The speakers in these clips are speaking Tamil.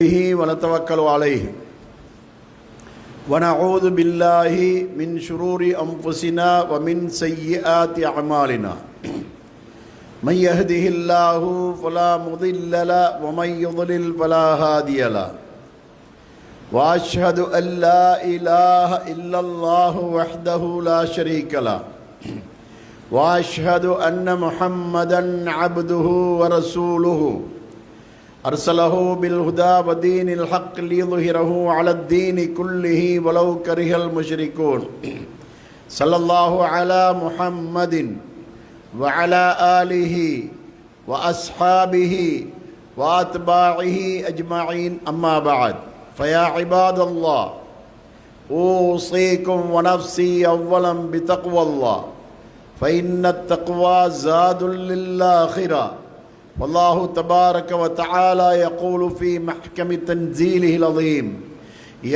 به ونتوكل عليه ونعوذ بالله من شرور أنفسنا ومن سيئات أعمالنا من يهده الله فلا مضل له ومن يضلل فلا هادي له وأشهد أن لا إله إلا الله وحده لا شريك له وأشهد أن محمدا عبده ورسوله أرسله بالهدى ودين الحق ليظهره على الدين كله ولو كره المشركون صلى الله على محمد وعلى آله وأصحابه وأتباعه أجمعين أما بعد فيا عباد الله أوصيكم ونفسي أولا بتقوى الله فإن التقوى زاد للآخرة والله تبارك وتعالى يقول في محكم تنزيله العظيم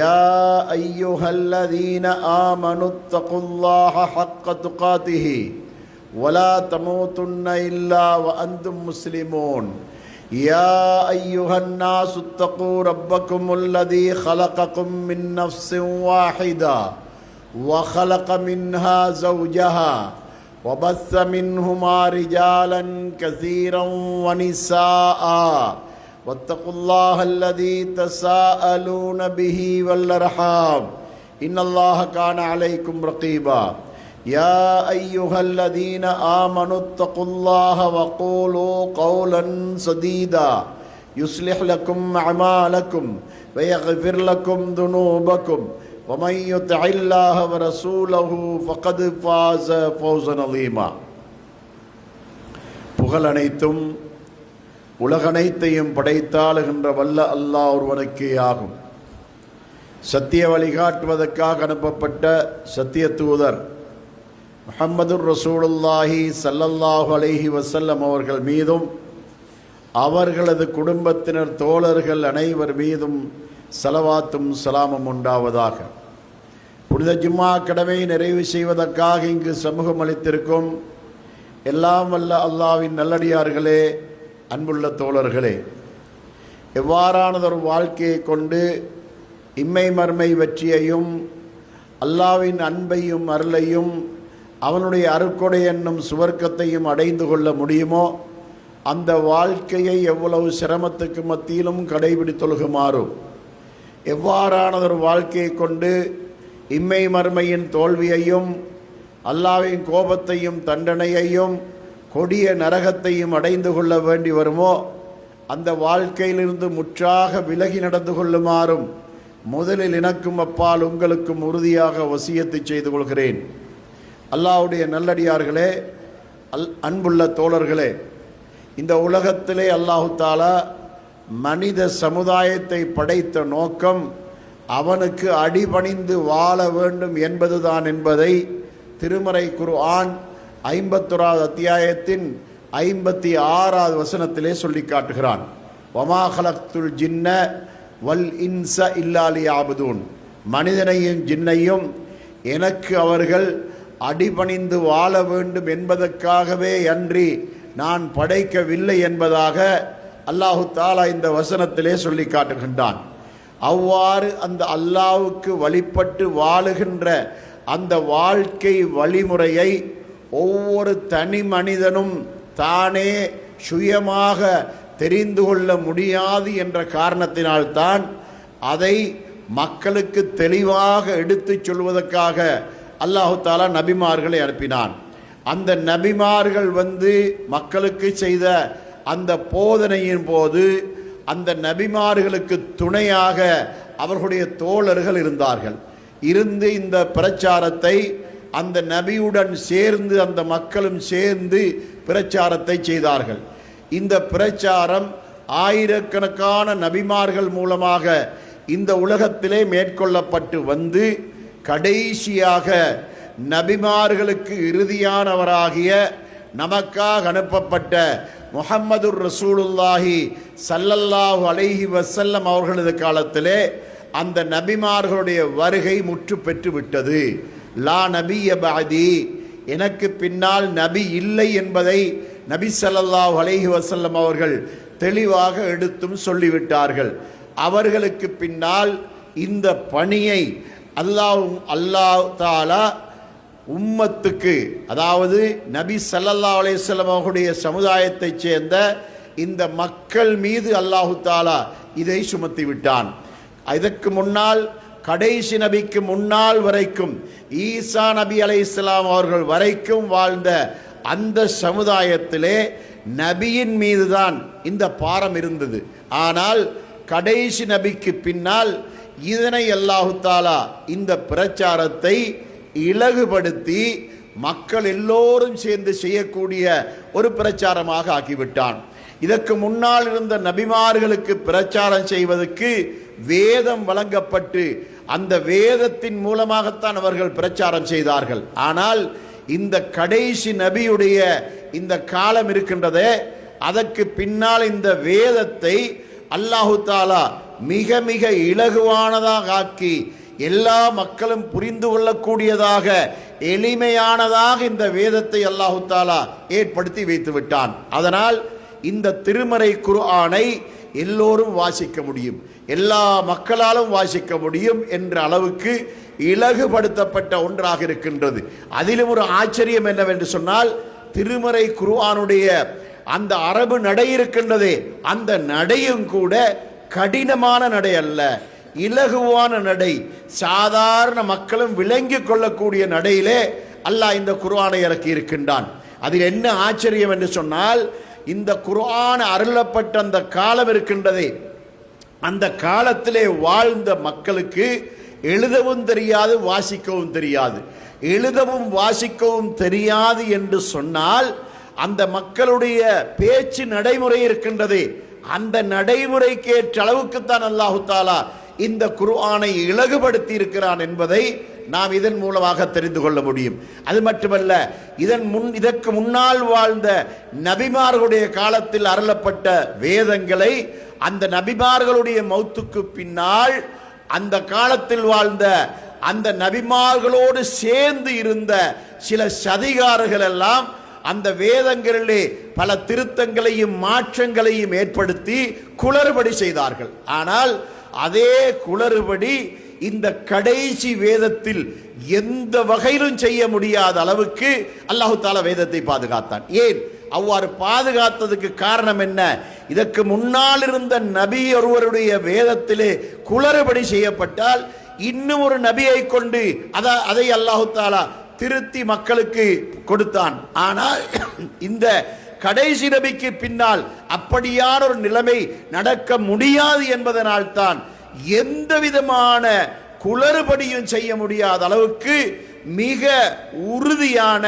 يا أيها الذين آمنوا اتقوا الله حق تقاته ولا تموتن إلا وأنتم مسلمون يا أيها الناس اتقوا ربكم الذي خلقكم من نفس واحدة وخلق منها زوجها وبث منهما رجالا كثيرا ونساء واتقوا الله الذي تساءلون به والأرحام إن الله كان عليكم رقيبا يا أيها الذين آمنوا اتقوا الله وقولوا قولا سديدا يصلح لكم أعمالكم ويغفر لكم ذنوبكم ومن يطع الله ورسوله فقد فاز فوزا عظيما. புகழ் அனைத்தும் உலகனைத்தையும் படைத்தாளுகின்ற வல்ல அல்லாஹ் ஒருவனுக்கே ஆகும். சத்திய வழிகாட்டுவதற்காக அனுப்பப்பட்ட சத்திய தூதர் முஹம்மதுர் ரசூலுல்லாஹி ஸல்லல்லாஹு அலைஹி வஸல்லம் அவர்கள் மீதும் அவர்களது குடும்பத்தினர் தோழர்கள் அனைவர் மீதும் ஸலவாத்தும் ஸலாமும் உண்டாவதாக. புனித ஜும்மா கடமை நிறைவு செய்வதற்காக இங்கு சமூகம் அளித்திருக்கும் எல்லாம் வல்ல அல்லாஹ்வின் நல்லடியார்களே, அன்புள்ள தோழர்களே, எவ்வாறானதொரு வாழ்க்கையை கொண்டு இம்மை மர்மை வெற்றியையும் அல்லாஹ்வின் அன்பையும் அருளையும் அவனுடைய அருட்கொடை என்னும் சுவர்க்கத்தையும் அடைந்து கொள்ள முடியுமோ அந்த வாழ்க்கையை எவ்வளவு சிரமத்துக்கு மத்தியிலும் கடைபிடித்தொழுகுமாறும், எவ்வாறானதொரு வாழ்க்கையை கொண்டு இம்மை மர்மையின் தோல்வியையும் அல்லாஹ்வின் கோபத்தையும் தண்டனையையும் கொடிய நரகத்தையும் அடைந்து கொள்ள வேண்டி வருமோ அந்த வாழ்க்கையிலிருந்து முற்றாக விலகி நடந்து கொள்ளுமாறும் முதலில் எனக்கும் அப்பால் உங்களுக்கும் உறுதியாக வசியத்தை செய்து கொள்கிறேன். அல்லாஹ்வுடைய நல்லடியார்களே, அன்புள்ள தோழர்களே, இந்த உலகத்திலே அல்லாஹு தஆலா மனித சமுதாயத்தை படைத்த நோக்கம் அவனுக்கு அடிபணிந்து வாழ வேண்டும் என்பதுதான் என்பதை திருமறை குர்ஆன் 51வது அத்தியாயத்தின் 56வது வசனத்திலே சொல்லி காட்டுகிறான். வமா ஹலக்துல் ஜின்ன வல் இன்ஸ இல்லா லியஅபுதூன், மனிதனையும் ஜின்னையும் எனக்கு அவர்கள் அடிபணிந்து வாழ வேண்டும் என்பதற்காகவே அன்றி நான் படைக்கவில்லை என்பதாக அல்லாஹு தஆலா இந்த வசனத்திலே சொல்லி காட்டுகின்றான். அவ்வாறு அந்த அல்லாஹ்வுக்கு வழிபட்டு வாழுகின்ற அந்த வாழ்க்கை வழிமுறையை ஒவ்வொரு தனி மனிதனும் தானே சுயமாக தெரிந்து கொள்ள முடியாது என்ற காரணத்தினால்தான் அதை மக்களுக்கு தெளிவாக எடுத்துச் சொல்வதற்காக அல்லாஹு தஆலா நபிமார்களை அனுப்பினான். அந்த நபிமார்கள் மக்களுக்கு செய்த அந்த போதனையின் போது அந்த நபிமார்களுக்கு துணையாக அவர்களுடைய தோழர்கள் இருந்தார்கள். இருந்து இந்த பிரச்சாரத்தை அந்த நபியுடன் சேர்ந்து அந்த மக்களும் சேர்ந்து பிரச்சாரத்தை செய்தார்கள். இந்த பிரச்சாரம் ஆயிரக்கணக்கான நபிமார்கள் மூலமாக இந்த உலகத்திலே மேற்கொள்ளப்பட்டு கடைசியாக நபிமார்களுக்கு இறுதியானவராகிய நமக்காக அனுப்பப்பட்ட முஹம்மதுர் ரசூலுல்லாஹி ஸல்லல்லாஹு அலைஹி வஸல்லம் அவர்களது காலத்திலே அந்த நபிமார்களுடைய வருகை முற்று பெற்று விட்டது. லா நபிய பஅதி, எனக்கு பின்னால் நபி இல்லை என்பதை நபி ஸல்லல்லாஹு அலைஹி வஸல்லம் அவர்கள் தெளிவாக எடுத்தும் சொல்லிவிட்டார்கள். அவர்களுக்கு பின்னால் இந்த பணியை அல்லாஹ் தஆலா உம்மத்துக்கு, அதாவது நபி ஸல்லல்லாஹு அலைஹி வஸல்லம் அவர்களுடைய சமுதாயத்தைச் சேர்ந்த இந்த மக்கள் மீது அல்லாஹு தஆலா இதை சுமத்தி விட்டான். இதற்கு முன்னால் கடைசி நபிக்கு முன்னால் வரைக்கும் ஈசா நபி அலைஹிஸ்ஸலாம் அவர்கள் வரைக்கும் வாழ்ந்த அந்த சமுதாயத்திலே நபியின் மீதுதான் இந்த பாரம் இருந்தது. ஆனால் கடைசி நபிக்கு பின்னால் இதனை அல்லாஹு தஆலா இந்த பிரச்சாரத்தை இலகுபடுத்தி மக்கள் எல்லோரும் சேர்ந்து செய்யக்கூடிய ஒரு பிரச்சாரமாக ஆக்கிவிட்டான். இதற்கு முன்னால் இருந்த நபிமார்களுக்கு பிரச்சாரம் செய்வதற்கு வேதம் வழங்கப்பட்டு அந்த வேதத்தின் மூலமாகத்தான் அவர்கள் பிரச்சாரம் செய்தார்கள். ஆனால் இந்த கடைசி நபியுடைய இந்த காலம் இருக்கின்றதே, அதற்கு பின்னால் இந்த வேதத்தை அல்லாஹு தஆலா மிக மிக இலகுவானதாக ஆக்கி எல்லா மக்களும் புரிந்து கொள்ளக்கூடியதாக எளிமையானதாக இந்த வேதத்தை அல்லாஹு தஆலா ஏற்படுத்தி வைத்து விட்டான். அதனால் இந்த திருமறை குர்ஆனை எல்லோரும் வாசிக்க முடியும், எல்லா மக்களாலும் வாசிக்க முடியும் என்ற அளவுக்கு இலகுபடுத்தப்பட்ட ஒன்றாக இருக்கின்றது. அதிலும் ஒரு ஆச்சரியம் என்னவென்று சொன்னால், திருமறை குர்ஆனுடைய அந்த அரபு நடை இருக்கின்றதே, அந்த நடையும் கூட கடினமான நடை அல்ல, இலகுவான நடை, சாதாரண மக்களும் விளங்கி கொள்ளக்கூடிய நடையிலே அல்லாஹ் இந்த குர்ஆனை இறக்கி இருக்கின்றான். அதில் என்ன ஆச்சரியம் என்று சொன்னால், இந்த குர்ஆன் அருளப்பட்ட அந்த காலம் இருக்கின்றதே, அந்த காலத்திலே வாழ்ந்த மக்களுக்கு எழுதவும் தெரியாது, வாசிக்கவும் தெரியாது. எழுதவும் வாசிக்கவும் தெரியாது என்று சொன்னால், அந்த மக்களுடைய பேச்சு நடைமுறை இருக்கின்றது, அந்த நடைமுறைக்கு ஏற்ற அளவுக்குத்தான் அல்லாஹு தஆலா இந்த குர்ஆனை இலகுபடுத்தி இருக்கிறான் என்பதை நாம் இதன் மூலமாக தெரிந்து கொள்ள முடியும். அது மட்டுமல்ல, இதற்கு முன்னால் வாழ்ந்த நபிமார்களுடைய காலத்தில் அருளப்பட்ட வேதங்களை அந்த நபிமார்களுடைய மௌத்துக்கு பின்னால் அந்த காலத்தில் வாழ்ந்த அந்த நபிமார்களோடு சேர்ந்து இருந்த சில சதிகாரர்கள் எல்லாம் அந்த வேதங்களிலே பல திருத்தங்களையும் மாற்றங்களையும் ஏற்படுத்தி குளறுபடி செய்தார்கள். ஆனால் அதே குளறுபடி இந்த கடைசி வேதத்தில் எந்த வகையிலும் செய்ய முடியாத அளவுக்கு அல்லாஹு தஆலா வேதத்தை பாதுகாத்தான். ஏன் அவ்வாறு பாதுகாத்ததுக்கு காரணம் என்ன? இதற்கு முன்னால் இருந்த நபி ஒருவருடைய வேதத்திலே குளறுபடி செய்யப்பட்டால் இன்னும் ஒரு நபியை கொண்டு அதை அல்லாஹு தஆலா திருத்தி மக்களுக்கு கொடுத்தான். ஆனால் இந்த கடைசி நபிக்கு பின்னால் அப்படியான ஒரு நிலைமை நடக்க முடியாது என்பதனால் தான் எந்த விதமான குளறுபடியும் செய்ய முடியாத அளவுக்கு மிக உறுதியான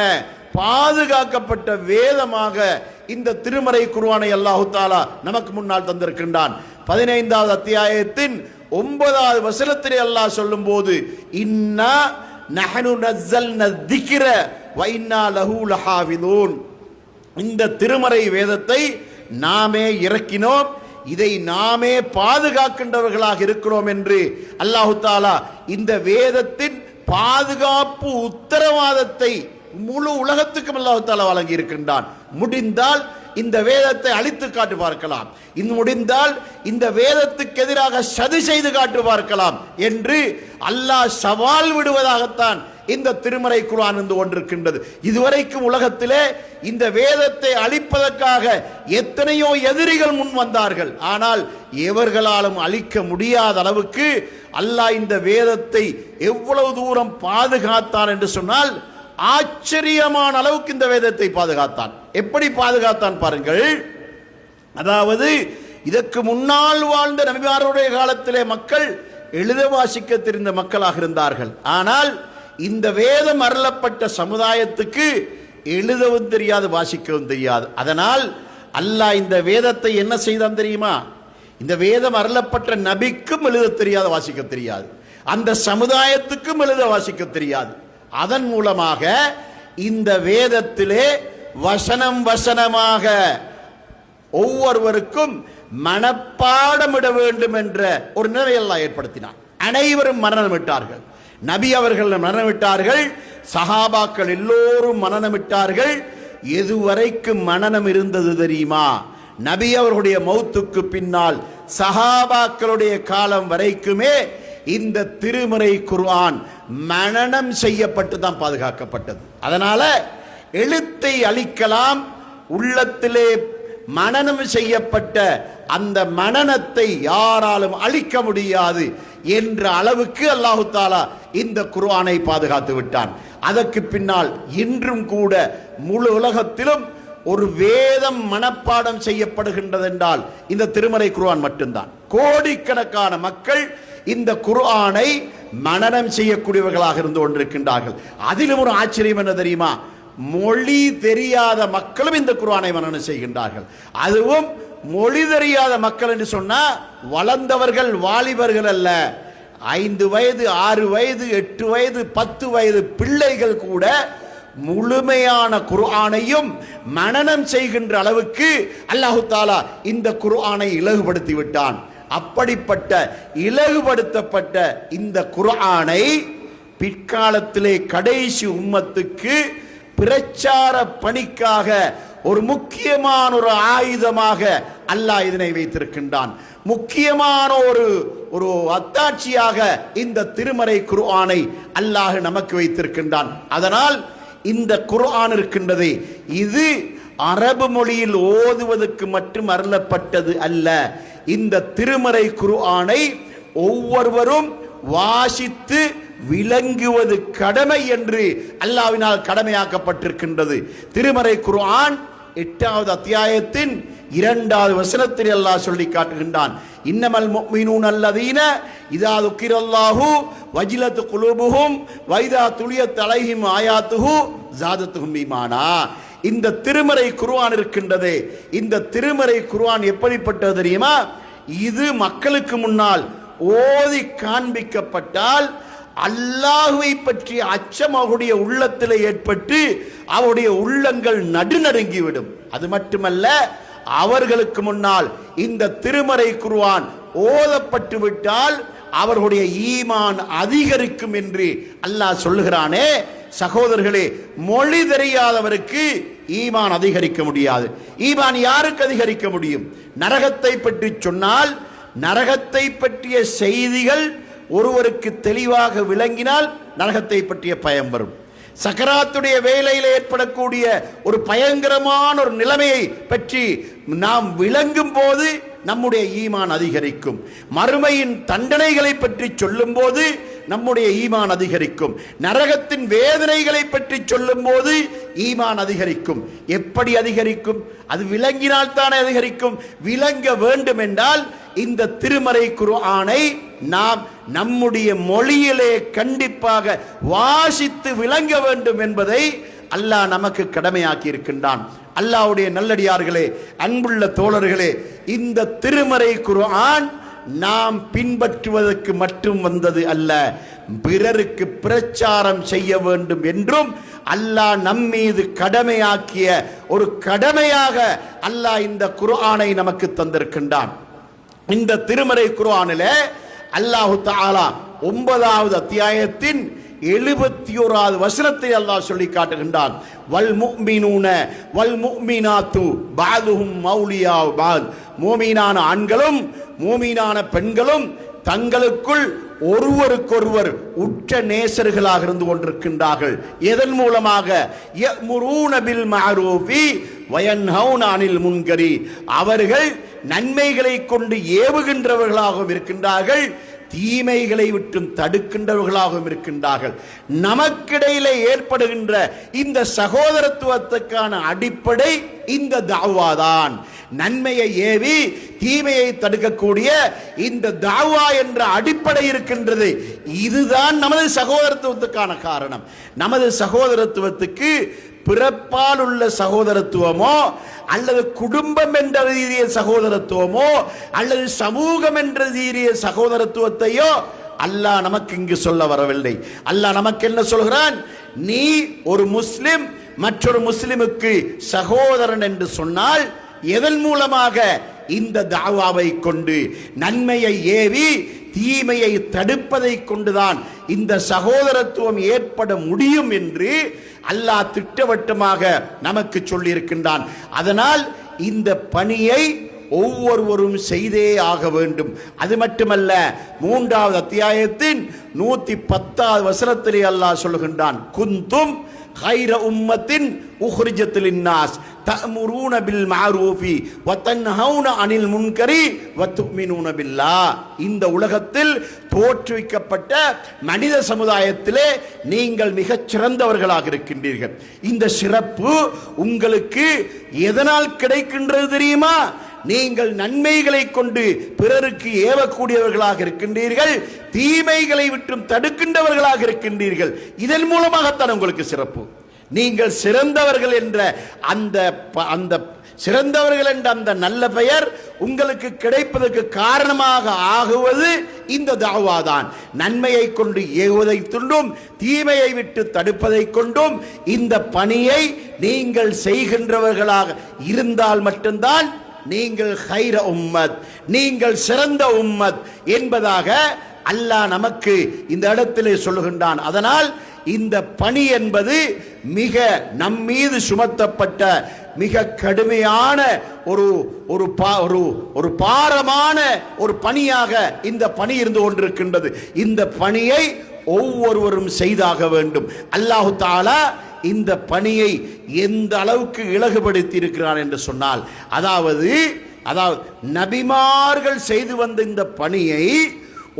பாதுகாக்கப்பட்ட வேதமாக இந்த திருமறை குர்ஆனை அல்லாஹு தஆலா நமக்கு முன்னால் தந்திருக்கின்றான். 15வது அத்தியாயத்தின் 9வது வசனத்திலே அல்லாஹ் சொல்லும் போது, இன்னா நஹனு நஸ்ஸல்னா ذிக்ர வ இன்னா லஹு லஹாஃபிதூன், இந்த திருமறை வேதத்தை நாமே இறக்கினோம், இதை நாமே பாதுகாக்கின்றவர்களாக இருக்கிறோம் என்று அல்லாஹு தஆலா இந்த வேதத்தின் பாதுகாப்பு உத்தரவாதத்தை முழு உலகத்துக்கும் அல்லாஹு தஆலா வழங்கி இருக்கின்றான். முடிந்தால் இந்த வேதத்தை அழித்து காட்டு பார்க்கலாம், இன்னும் முடிந்தால் இந்த வேதத்துக்கு எதிராக சதி செய்து காட்டு பார்க்கலாம் என்று அல்லாஹ் சவால் விடுவதாகத்தான் இந்த திருமறை குர்ஆன் இருந்து கொண்டிருக்கின்றது. இதுவரைக்கும் உலகத்திலே இந்த வேதத்தை அழிப்பதற்காக எத்தனையோ எதிரிகள் முன் வந்தார்கள். ஆனால் எவர்களாலும் அழிக்க முடியாத அளவுக்கு அல்லாஹ் இந்த வேதத்தை எவ்வளவு தூரம் பாதுகாத்தான் என்று சொன்னால், ஆச்சரியமான அளவுக்கு இந்த வேதத்தை பாதுகாத்தான். எப்படி பாதுகாத்தான் பாருங்கள். அதாவது இதற்கு முன்னால் வாழ்ந்த நபிமார்களுடைய காலத்திலே மக்கள் எழுத வாசிக்க தெரிந்த மக்களாக இருந்தார்கள். ஆனால் இந்த வேதம் அருளப்பட்ட சமுதாயத்துக்கு எழுதவும் தெரியாது, வாசிக்கவும் தெரியாது. அதனால் அல்லாஹ் இந்த வேதத்தை என்ன செய்தான் தெரியுமா? இந்த வேதம் அருளப்பட்ட நபிக்கும் எழுத தெரியாது, வாசிக்க தெரியாது, அந்த சமுதாயத்துக்கும் எழுத வாசிக்க தெரியாது. அதன் மூலமாக இந்த வேதத்திலே வசனம் வசனமாக ஒவ்வொருவருக்கும் மனப்பாடமிட வேண்டும் என்ற ஒரு நிலையெல்லாம் ஏற்படுத்தினார். அனைவரும் மரணமிட்டார்கள். நபி அவர்கள் மரணமிட்டார்கள், சஹாபாக்கள் எல்லோரும் மரணமிட்டார்கள். எதுவரைக்கும் மனனம் இருந்தது தெரியுமா? நபி அவர்களுடைய மௌத்துக்கு பின்னால் சஹாபாக்களுடைய காலம் வரைக்குமே இந்த திருமறை குர்ஆன் மனனம் செய்யப்பட்டு தான் பாதுகாக்கப்பட்டது. அதனால எழுத்தை அழிக்கலாம், உள்ளத்திலே மனனம் செய்யப்பட்ட அந்த மனனத்தை யாராலும் அழிக்க முடியாது என்ற அளவுக்கு அல்லாஹு தாலா இந்த குர்ஆனை பாதுகாத்து விட்டான். அதற்கு பின்னால் இன்றும் கூட முழு உலகத்திலும் ஒரு வேதம் மனப்பாடம் செய்யப்படுகின்றது என்றால் இந்த திருமறை குர்ஆன் மட்டும்தான். கோடிக்கணக்கான மக்கள் இந்த குர்ஆனை மனனம் செய்யக்கூடியவர்களாக இருந்து கொண்டிருக்கின்றார்கள். அதிலும் ஒரு ஆச்சரியம் என்ன தெரியுமா? மொழி தெரியாத மக்களும் இந்த குர்ஆனை மனனம் செய்கின்றார்கள். அதுவும் மொழி தெரியாத மக்கள் என்று சொன்னா வளர்ந்தவர்கள், வாலிபர்கள் அல்ல. 5 வயது, 6 வயது, 8 வயது, 10 வயது பிள்ளைகள் கூட முழுமையான குர்ஆனையும் மனனம் செய்கின்ற அளவுக்கு அல்லாஹு தாலா இந்த குர்ஆனை இலகுபடுத்தி விட்டான். அப்படிப்பட்ட இலகுபடுத்தப்பட்ட இந்த குர்ஆனை பிற்காலத்திலே கடைசி உம்மத்துக்கு பிரச்சார பணிக்காக ஒரு முக்கியமான ஒரு ஆயுதமாக அல்லாஹ் இதனை வைத்திருக்கின்றான். முக்கியமான ஒரு அத்தாட்சியாக இந்த திருமறை குர்ஆனை அல்லாஹ் நமக்கு வைத்திருக்கின்றான். அதனால் இந்த குர்ஆன் இருக்கின்றதே, இது அரபு மொழியில் ஓதுவதற்கு மட்டும் அருளப்பட்டது அல்ல. இந்த திருமறை குர்ஆனை ஒவ்வொருவரும் வாசித்து விளங்குவது கடமை என்று அல்லாஹ்வினால் கடமையாக்கப்பட்டிருக்கின்றது. திருமறை குர்ஆன் 8வது அத்தியாயத்தின் 2வது வசனத்தில் அல்லாஹ் சொல்லி காட்டுகின்றான், இன்னமல் முஃமினூன அல்லதீன இதா ذுக்கிரல்லாஹு வஜிலத் குலூபுஹும் வைதா துலியத் அலைஹிம் ஆயாத்துஹு ஜாதத்துஹும் ஈமானா. இந்த திருமறை குர்ஆன் இருக்கின்றதே, இந்த திருமறை குர்ஆன் எப்படிப்பட்டது தெரியுமா? இது மக்களுக்கு முன்னால் ஓதி காண்பிக்கப்பட்டால் அல்லாஹ்வை பற்றிய அச்சம் அவருடைய உள்ளத்தில் ஏற்பட்டு அவருடைய உள்ளங்கள் நடுநடுங்கிவிடும். அது மட்டுமல்ல, அவர்களுக்கு முன்னால் இந்த திருமறை குர்ஆன் ஓதப்பட்டு விட்டால் அவர்களுடைய ஈமான் அதிகரிக்கும் என்று அல்லாஹ் சொல்லுகிறானே. சகோதரர்களே, மொழி தெரியாதவருக்கு ஈமான் அதிகரிக்க முடியாது. ஈமான் யாருக்கு அதிகரிக்க முடியும்? நரகத்தை பற்றி சொன்னால், நரகத்தை பற்றிய செய்திகள் ஒருவருக்கு தெளிவாக விளங்கினால் நரகத்தை பற்றிய பயம் வரும். சக்கராத்துடைய வேலையில் ஏற்படக்கூடிய ஒரு பயங்கரமான ஒரு நிலைமையை பற்றி நாம் விளங்கும் போது நம்முடைய ஈமான் அதிகரிக்கும். மறுமையின் தண்டனைகளை பற்றி சொல்லும் போது நம்முடைய ஈமான் அதிகரிக்கும். நரகத்தின் வேதனைகளை பற்றி சொல்லும் போது ஈமான் அதிகரிக்கும். எப்படி அதிகரிக்கும்? அது விளங்கினால் தானே அதிகரிக்கும். விளங்க வேண்டும் என்றால் இந்த திருமறை குர்ஆனை நாம் நம்முடைய மொழியிலே கண்டிப்பாக வாசித்து விளங்க வேண்டும் என்பதை அல்லாஹ் நமக்கு கடமையாக்கி இருக்கின்றான். அல்லாஹ்வுடைய நல்லடியார்களே, அன்புள்ள தோழர்களே, இந்த திருமறை குர்ஆன் நாம் பின்பற்றுவதற்கு மட்டும் வந்தது அல்ல, பிறருக்கு பிரச்சாரம் செய்ய வேண்டும் என்றும் அல்லாஹ் நம்மீது கடமையாக்கிய ஒரு கடமையாக அல்லாஹ் இந்த குர்ஆனை நமக்கு தந்திருக்கின்றான். இந்த திருமறை குர்ஆனிலே அல்லாஹ் தஆலா 9வது அத்தியாயத்தின் 71வது வசனத்தை அல்லாஹ் சொல்லி காட்டுகின்றான், வல் முஃமினூன வல் முஃமினாத்து பஅதுஹும் மௌலியா பஅத். மூமினான ஆண்களும் மூமினான பெண்களும் தங்களுக்குள் ஒருவருக்கொருவர் உற்ற நேசர்களாக இருந்து கொண்டிருக்கின்றார்கள். எதன் மூலமாக? யஅ்முரூன பில் மஅரூஃபி வயன்ஹவுன அனில் முன்கரி. அவர்கள் நன்மைகளை கொண்டு ஏவுகின்றவர்களாகவும் இருக்கின்றார்கள், தீமைகளை விட்டும் தடுக்கின்றவர்களாகவும் இருக்கின்றார்கள். நமக்கிடையிலே ஏற்படுகின்ற இந்த சகோதரத்துவத்துக்கான அடிப்படை இந்த தாவாதான். நன்மையை ஏவி தீமையை தடுக்கக்கூடிய இந்த தாவா என்ற அடிப்படை இருக்கின்றது. இதுதான் நமது சகோதரத்துவத்துக்கான காரணம். நமது சகோதரத்துவத்துக்கு பிறப்பால் உள்ள சகோதரத்துவமோ அல்லது குடும்பம் என்ற ரீதிய சகோதரத்துவமோ அல்லது சமூகம் என்ற ரீதிய சகோதரத்துவத்தையோ அல்லாஹ் நமக்கு இங்கு சொல்ல வரவில்லை. அல்லாஹ் நமக்கு என்ன சொல்கிறான்? நீ ஒரு முஸ்லிம் மற்றொரு முஸ்லிமுக்கு சகோதரன் என்று சொன்னால் எதன் மூலமாக? இந்த தாவாவை கொண்டு, நன்மையை ஏவி தீமையை தடுப்பதை கொண்டுதான் இந்த சகோதரத்துவம் ஏற்பட முடியும் என்று அல்லாஹ் திட்டவட்டமாக நமக்கு சொல்லி இருக்கின்றான். அதனால் இந்த பணியை ஒவ்வொருவரும் செய்தே ஆக வேண்டும். அது மட்டுமல்ல, 3வது அத்தியாயத்தின் 110வது வசனத்திலே அல்லாஹ் சொல்லுகின்றான், குந்தும் خير أمة أخرجت للناس تأمرون بالمعروف وتنهون عن المنكر وتؤمنون بالله. இந்த உலகத்தில் தோற்றுவிக்கப்பட்ட மனித சமுதாயத்திலே நீங்கள் மிகச் சிறந்தவர்களாக இருக்கின்றீர்கள். இந்த சிறப்பு உங்களுக்கு எதனால் கிடைக்கின்றது தெரியுமா? நீங்கள் நன்மைகளை கொண்டு பிறருக்கு ஏவக்கூடியவர்களாக இருக்கின்றீர்கள், தீமைகளை விட்டும் தடுக்கின்றவர்களாக இருக்கின்றீர்கள். இதன் மூலமாகத்தான் உங்களுக்கு சிறப்பு. நீங்கள் சிறந்தவர்கள் என்ற அந்த சிறந்தவர்கள் என்ற அந்த நல்ல பெயர் உங்களுக்கு கிடைப்பதற்கு காரணமாக ஆகுவது இந்த தாவா தான். நன்மையை கொண்டு ஏவுவதை கொண்டும் தீமையை விட்டு தடுப்பதை கொண்டும் இந்த பணியை நீங்கள் செய்கின்றவர்களாக இருந்தால் மட்டும்தான் நீங்கள் ஹைர உம்மத், நீங்கள் சிறந்த உம்மத் என்பதாக அல்லாஹ் நமக்கு இந்த இடத்திலே சொல்லுகின்றான். அதனால் இந்த பணி என்பது மிக நம்மீது சுமத்தப்பட்ட மிக கடுமையான ஒரு பாரமான ஒரு பணியாக இந்த பணி இருந்து கொண்டிருக்கின்றது. இந்த பணியை ஒவ்வொருவரும் செய்தாக வேண்டும். அல்லாஹு தஆலா இந்த பணியை எந்த அளவுக்கு இலகுபடுத்தி இருக்கிறான் என்று சொன்னால், அதாவது நபிமார்கள் செய்து வந்த இந்த பணியை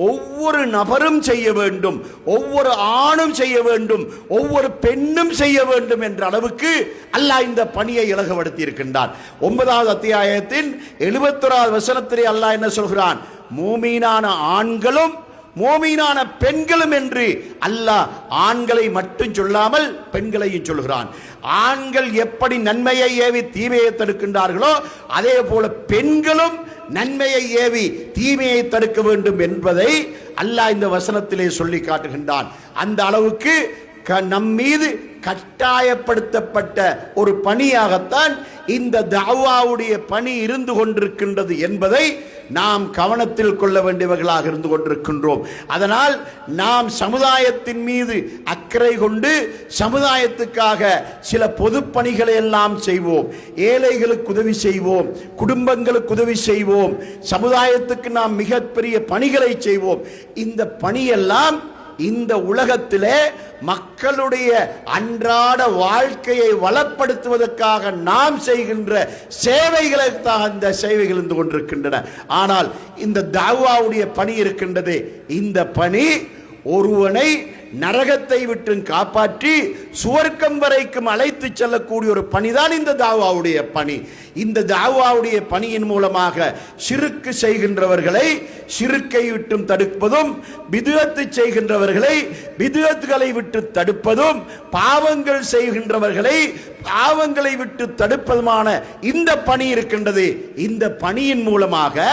ஒவ்வொரு நபரும் செய்ய வேண்டும், ஒவ்வொரு ஆணும் செய்ய வேண்டும், ஒவ்வொரு பெண்ணும் செய்ய வேண்டும் என்ற அளவுக்கு அல்லாஹ் இந்த பணியை இலகுபடுத்தி இருக்கின்றான். 9வது அத்தியாயத்தின் 71வது வசனத்திலே அல்லாஹ் என்ன சொல்கிறான்? மூமீனான ஆண்களும் மோமீனான பெண்களும் என்று அல்லாஹ் ஆண்களை மட்டும் சொல்லாமல் பெண்களையும் சொல்கிறான். ஆண்கள் எப்படி நன்மையை ஏவி தீமையை தடுக்கின்றார்களோ அதே போல பெண்களும் நன்மையை ஏவி தீமையை தடுக்க வேண்டும் என்பதை அல்லாஹ் இந்த வசனத்திலே சொல்லி காட்டுகின்றான். அந்த அளவுக்கு நம்மீது கட்டாயப்படுத்தப்பட்ட ஒரு பணியாகத்தான் இந்த தஅவாவுடைய பணி இருந்து கொண்டிருக்கின்றது என்பதை நாம் கவனத்தில் கொள்ள வேண்டியவர்களாக இருந்து கொண்டிருக்கின்றோம். அதனால் நாம் சமுதாயத்தின் மீது அக்கறை கொண்டு சமுதாயத்துக்காக சில பொது பணிகளை எல்லாம் செய்வோம். ஏழைகளுக்கு உதவி செய்வோம், குடும்பங்களுக்கு உதவி செய்வோம், சமுதாயத்துக்கு நாம் மிகப்பெரிய பணிகளை செய்வோம். இந்த பணியெல்லாம் இந்த உலகத்திலே மக்களுடைய அன்றாட வாழ்க்கையை வளப்படுத்துவதற்காக நாம் செய்கின்ற சேவைகளுக்காக இந்த சேவைகள் இருந்து கொண்டிருக்கின்றன. ஆனால் இந்த தாவாவுடைய பணி இருக்கின்றது. இந்த பணி ஒருவனை நரகத்தை விட்டு காப்பாற்றி சுவர்க்கம் வரைக்கும் அழைத்து செல்லக்கூடிய ஒரு பணிதான் இந்த தாவாவுடைய பணி. இந்த தாவாவுடைய பணியின் மூலமாக ஷிர்க் செய்கின்றவர்களை ஷிர்க்கை விட்டு தடுப்பதும், பிதுஅத் செய்கின்றவர்களை பிதுஅத்களை விட்டு தடுப்பதும், பாவங்கள் செய்கின்றவர்களை பாவங்களை விட்டு தடுப்பதுமான இந்த பணி இருக்கின்றது. இந்த பணியின் மூலமாக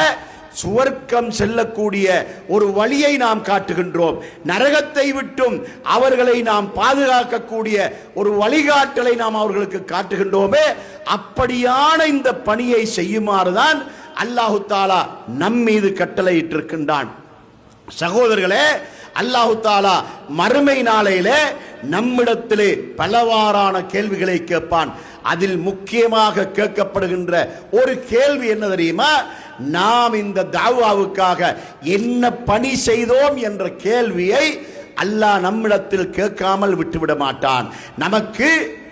சுவர்க்கம் செல்லக்கூடிய ஒரு வழியை நாம் காட்டுகின்றோம். நரகத்தை விட்டும் அவர்களை நாம் பாதுகாக்கக்கூடிய ஒரு வழிகாட்டலை நாம் அவர்களுக்கு காட்டுகின்றோமே. அப்படியான இந்த பணியை செய்யுமாறுதான் அல்லாஹு தஆலா நம் மீது கட்டளையிட்டிருக்கின்றான். சகோதரர்களே, அல்லாஹு தஆலா மறுமை நாளையிலே நம்மிடத்திலே பலவாறான கேள்விகளை கேட்பான். அதில் முக்கியமாக கேட்கப்படுகின்ற ஒரு கேள்வி என்ன தெரியுமா? நாம் இந்த தாவாவுக்காக என்ன பணி செய்தோம் என்ற கேள்வியை அல்லாஹ் நம்மிடத்தில் கேட்காமல் விட்டுவிட மாட்டான். நமக்கு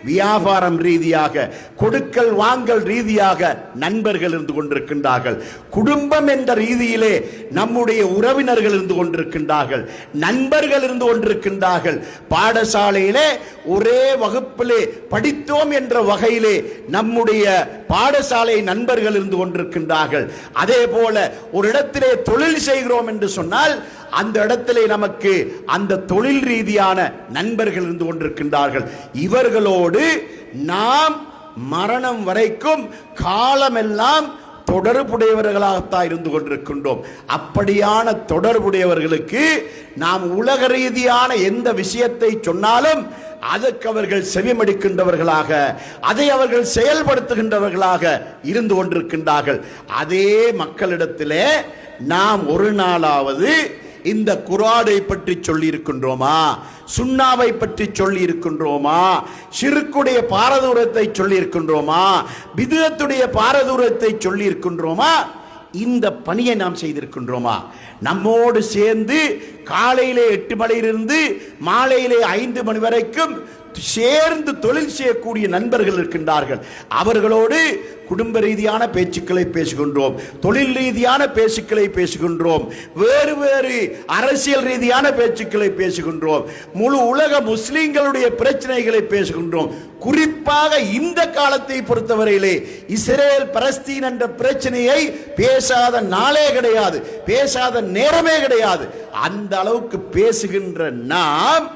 வியாபாரம் ரீதியாக, கொடுக்கல் வாங்கல் ரீதியாக நண்பர்கள் இருந்து கொண்டிருக்கின்றார்கள். குடும்பம் என்ற ரீதியிலே நம்முடைய உறவினர்கள் இருந்து கொண்டிருக்கின்றார்கள், நண்பர்கள் இருந்து கொண்டிருக்கின்றார்கள். பாடசாலையிலே ஒரே வகுப்பிலே படித்தோம் என்ற வகையிலே நம்முடைய பாடசாலை நண்பர்கள் இருந்து கொண்டிருக்கின்றார்கள். அதே போல ஒரு இடத்திலே தொழில் செய்கிறோம் என்று சொன்னால் அந்த இடத்திலே நமக்கு அந்த தொழில் ரீதியான நண்பர்கள் இருந்து கொண்டிருக்கின்றார்கள். இவர்களோடு நாம் மரணம் வரைக்கும் காலமெல்லாம் தொடர்புடையவர்களாகத்தான் இருந்து கொண்டிருக்கின்றோம். அப்படியான தொடர்புடையவர்களுக்கு நாம் உலக ரீதியான எந்த விஷயத்தை சொன்னாலும் அதற்கு அவர்கள் செவிமடிக்கின்றவர்களாக, அதை அவர்கள் செயல்படுத்துகின்றவர்களாக இருந்து கொண்டிருக்கின்றார்கள். அதே மக்களிடத்திலே நாம் ஒரு நாளாவது இந்த குர்ஆனை பற்றி சொல்லி இருக்கின்றோமா? சுன்னாவை பற்றி சொல்லி இருக்கின்றோமா? ஷிர்க்குடைய பாரதூரத்தை சொல்லி இருக்கின்றோமா? பித்அத்துடைய பாரதூரத்தை சொல்லி இருக்கின்றோமா? இந்த பணியை நாம் செய்திருக்கின்றோமா? நம்மோடு சேர்ந்து காலையிலே 8 மணியிலிருந்து மாலையிலே 5 மணி வரைக்கும் சேர்ந்து தொழில் செய்யக்கூடிய நண்பர்கள் இருக்கின்றார்கள். அவர்களோடு குடும்ப ரீதியான பேச்சுக்களை பேசுகின்றோம், தொழில் ரீதியான பேச்சுக்களை பேசுகின்றோம், வேறு வேறு அரசியல் ரீதியான பேச்சுக்களை பேசுகின்றோம், முழு உலக முஸ்லிம்களுடைய பிரச்சனைகளை பேசுகின்றோம். குறிப்பாக இந்த காலத்தை பொறுத்தவரையிலே இஸ்ரேல் பலஸ்தீன் என்ற பிரச்சனையை பேசாத நாளே கிடையாது, பேசாத நேரமே கிடையாது. அந்த அளவுக்கு பேசுகின்ற நாம்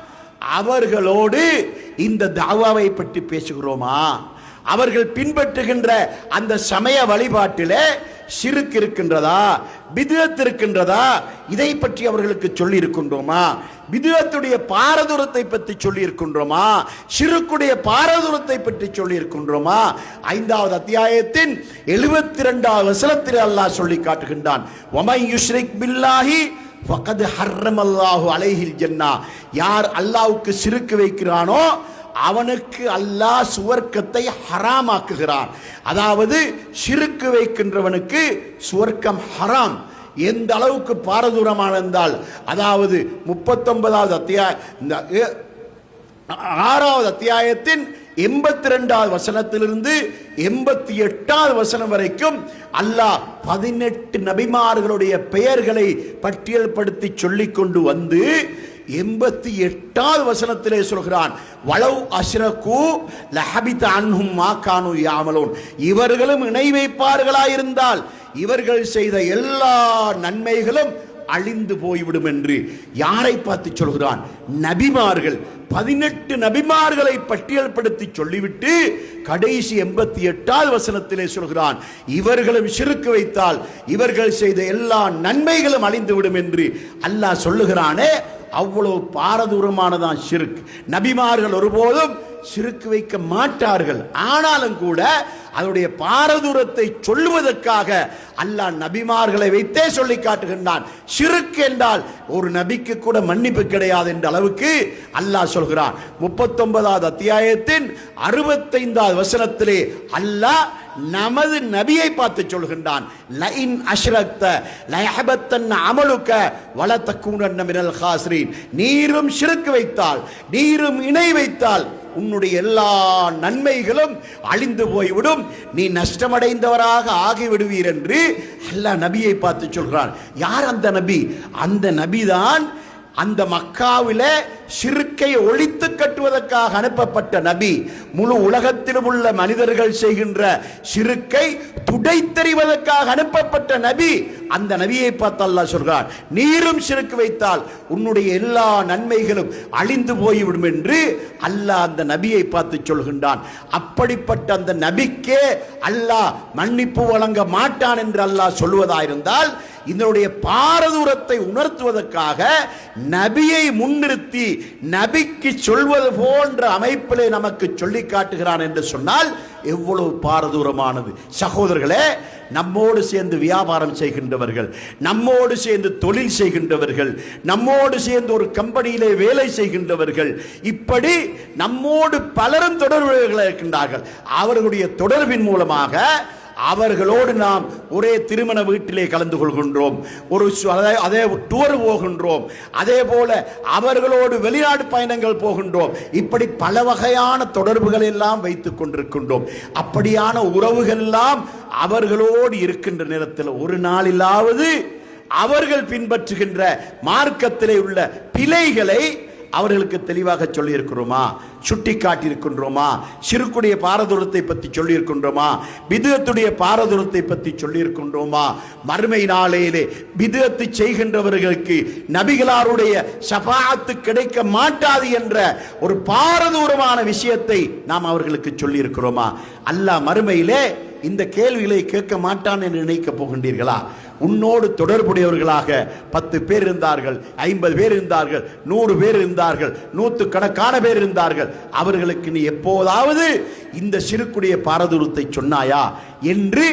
அவர்களோடு இந்த தாவாவை பற்றி பேசுகிறோமா? அவர்கள் பின்பற்றுகின்ற அந்த சமய வழிபாட்டிலே ஷிர்க் இருக்கின்றதா, பித்அத் இருக்கின்றதா, இதை பற்றி அவர்களுக்கு சொல்லி இருக்கின்றோமா? பித்அத்துடைய பாரதூரத்தை பற்றி சொல்லி இருக்கின்றோமா? ஷிர்க்குடைய பாரதூரத்தை பற்றி சொல்லி இருக்கின்றோமா? 5வது அத்தியாயத்தின் 72வது வசனத்தில் அல்லாஹ் சொல்லி காட்டுகின்றான், வமை யுஷ்ரிக் பில்லாஹி ஃபகத் ஹர்ரமல்லாஹு அலைஹில் ஜன்னா. யார் அல்லாஹ்வுக்கு ஷிர்க் வைக்கிறானோ அவனுக்கு அல்லாஹ் சுவர்க்கத்தை ஹராமாக்குகிறான். அதாவது ஷிர்க் வைக்கின்றவனுக்கு சுவர்க்கம் ஹராம். எந்த அளவுக்கு பாரதூரமான இருந்தால், அதாவது 39வது அத்தியாயம், இந்த 6வது அத்தியாயத்தின் 82வது வசனத்திலிருந்து 88வது வசனம் வரைக்கும் அல்லாஹ் 18 நபிமார்களுடைய பெயர்களை பட்டியல்படுத்தி சொல்லிக் கொண்டு வந்து 88வது வசனத்திலே சொல்கிறான், வலவ் அஷ்ரகு லஹபித அன்ஹும் மா கானூ யஅமலூன். இவர்களும் இணை வைப்பார்களாயிருந்தால் இவர்கள் செய்த எல்லா நன்மைகளும் அழிந்து போய்விடும் என்று யாரை பார்த்து சொல்கிறான்? நபிமார்கள். 18 நபிமார்களை பட்டியல்படுத்தி சொல்லிவிட்டு கடைசி 88வது வசனத்திலே சொல்கிறான், இவர்களும் ஷிர்க் வைத்தால் இவர்கள் செய்த எல்லா நன்மைகளும் அழிந்துவிடும் என்று அல்லாஹ் சொல்லுகிறானே. அவ்வளவு பாரதூரமானதான் ஷிர்க். நபிமார்கள் ஒருபோதும் ஷிர்க் வைக்க மாட்டார்கள். ஆனாலும் கூட அதனுடைய பாரதூரத்தை சொல்லுவதற்காக அல்லாஹ் நபிமார்களை வைத்தே சொல்லி காட்டுகின்றான். ஷிர்க் என்றால் ஒரு நபிக்கு கூட மன்னிப்பு கிடையாது என்ற அளவுக்கு அல்லாஹ் சொல்கிறான். 39வது அத்தியாயத்தின் 65வது வசனத்திலே அல்லாஹ் நமது நபியை பார்த்து சொல்கின்றான், லஇன் அஷ்ரக்த லயஹபத்தன் அமலுக வலதகுனன்ன மினல் காசிரீன். நீரும் ஷிர்க் வைத்தால், நீரும் இணை வைத்தால் உன்னுடைய எல்லா நன்மைகளும் அழிந்து போய்விடும், நீ நஷ்டமடைந்தவராக ஆகிவிடுவீர் என்று அல்லாஹ் நபியை பார்த்து சொல்கிறான். யார் அந்த நபி? அந்த நபிதான் அந்த மக்காவிலே ஷிர்க்கை ஒழித்து கட்டுவதற்காக அனுப்பப்பட்ட நபி. முழு உலகத்திலும் உள்ள மனிதர்கள் செய்கின்ற ஷிர்க்கை துடைத்தெறிவதற்காக அனுப்பப்பட்ட நபி. அந்த நபியை பார்த்து அல்லாஹ் சொல்கிறான், நீரும் ஷிர்க் வைத்தால் உன்னுடைய எல்லா நன்மைகளும் அழிந்து போய்விடும் என்று அல்லாஹ் அந்த நபியை பார்த்து சொல்கின்றான். அப்படிப்பட்ட அந்த நபிக்கே அல்லாஹ் மன்னிப்பு வழங்க மாட்டான் என்று அல்லாஹ் சொல்வதாயிருந்தால், இதனுடைய பாரதூரத்தை உணர்த்துவதற்காக நபியை முன்னிறுத்தி நபிக்கு சொல்வது போன்ற அமைப்பிலே நமக்கு சொல்லி காட்டுகிறான் என்று சொன்னால் எவ்வளவு பாரதூரமானது. சகோதரர்களே, நம்மோடு சேர்ந்து வியாபாரம் செய்கின்றவர்கள், நம்மோடு சேர்ந்து தொழில் செய்கின்றவர்கள், நம்மோடு சேர்ந்து ஒரு கம்பெனியிலே வேலை செய்கின்றவர்கள், இப்படி நம்மோடு பலரும் தொடர்புகள் இருக்கின்றார்கள். அவர்களுடைய தொடர்பின் மூலமாக அவர்களோடு நாம் ஒரே திருமண வீட்டிலே கலந்து கொள்கின்றோம், ஒரு அதே டூர் போகின்றோம், அதே போல அவர்களோடு வெளிநாடு பயணங்கள் போகின்றோம். இப்படி பல வகையான தொடர்புகள் எல்லாம் வைத்துக் கொண்டிருக்கின்றோம். அப்படியான உறவுகள் எல்லாம் அவர்களோடு இருக்கின்ற நேரத்தில் ஒரு நாளிலாவது அவர்கள் பின்பற்றுகின்ற மார்க்கத்திலே உள்ள பிழைகளை அவர்களுக்கு தெளிவாக சொல்லி இருக்கிறோமா? சுட்டி காட்டி இருக்கின்றோமா? ஷிர்க்குடைய பாரதூரத்தை பற்றி சொல்லி இருக்கின்றோமா? பித்அத்துடைய பாரதூரத்தை பற்றி சொல்லி இருக்கின்றோமா? மறுமை நாளையிலே பித்அத்து செய்கின்றவர்களுக்கு நபிகளாருடைய ஷஃபாஅத்து கிடைக்க மாட்டாது என்ற ஒரு பாரதூரமான விஷயத்தை நாம் அவர்களுக்கு சொல்லி இருக்கிறோமா? அல்லாஹ் மறுமையிலே இந்த கேள்விகளை கேட்க மாட்டான் என்று நினைக்க போகின்றீர்களா? உன்னோடு தொடர்புடையவர்களாக 10 பேர் இருந்தார்கள், 50 பேர் இருந்தார்கள், 100 பேர் இருந்தார்கள், 100 கணக்கான பேர் இருந்தார்கள். அவர்களுக்கு நீ எப்போதாவது இந்த ஷிர்க்குடைய பாரதூரத்தை சொன்னாயா என்று